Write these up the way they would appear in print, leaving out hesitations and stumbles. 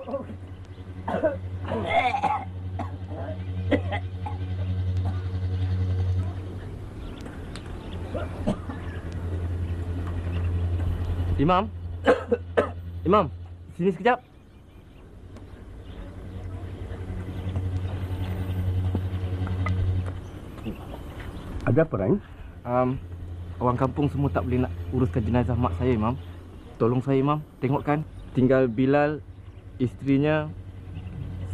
Imam. Imam, sini sekejap. Ada apa, Rai? Orang kampung semua tak boleh nak uruskan jenazah mak saya, Imam. Tolong saya, Imam. Tengokkan. Tinggal Bilal, isterinya,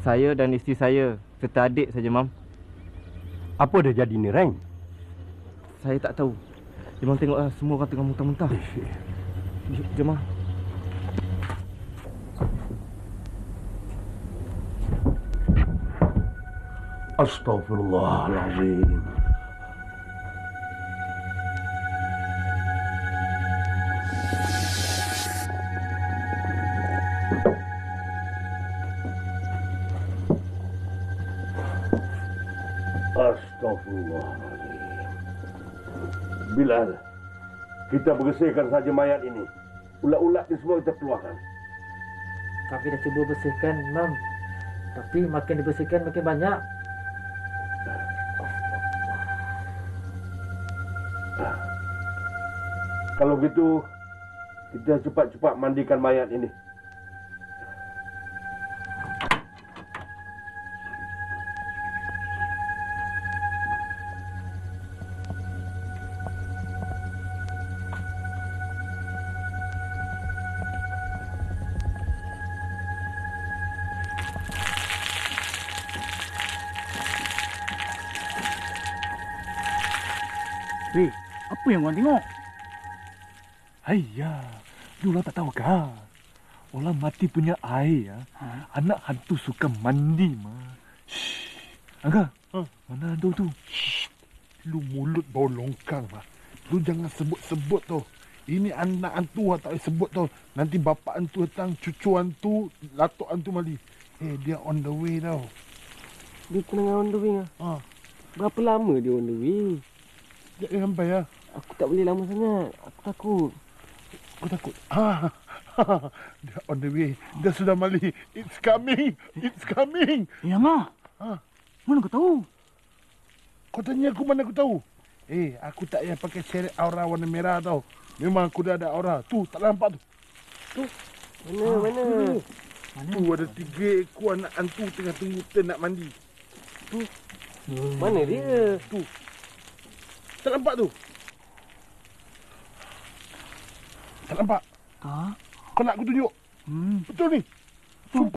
saya dan isteri saya, serta adik saja, Imam. Apa dah jadi ni, Rai? Saya tak tahu. Imam tengoklah, semua orang tengah muntah-muntah. Jom, Imam. Astaghfirullahaladzim. Astaghfirullahaladzim. Bilal, kita bersihkan saja mayat ini. Ulat-ulat ni semua kita keluarkan. Kami dah cuba bersihkan, Imam. Tapi makin dibersihkan makin banyak. Kalau begitu, kita cepat-cepat mandikan mayat ini. Weh, apa yang orang tengok? Haiya, diorang tak tahu kah? Orang mati punya air ya. Anak hantu suka mandi mah. Shh. Angga, mana hantu tu? Shh. Lu mulut bau longkang mah. Lu jangan sebut-sebut tu. Ini anak hantu tak boleh sebut tu. Nanti bapa hantu datang, cucu hantu, latuk hantu mali. Dia on the way tau. Dia tengah on the way lah. Berapa lama dia on the way? Sekejap dia sampai lah. Aku tak boleh lama sangat. Aku takut. Aku takut. Dia on the way. Dia sudah mali. It's coming. It's coming. Ya, Mak. Mana kau tahu? Kau tanya aku mana aku tahu? Aku tak payah pakai seret aura warna merah tau. Memang aku dah ada aura. Tu, tak nampak tu. Tu. Mana? Tu ada 3 ekor anak hantu tengah tunggu turn nak mandi. Tu. Mana dia? Tu. Tak nampak tu? Tak nampak? Tak. Kau nak aku tunjuk? Betul ni?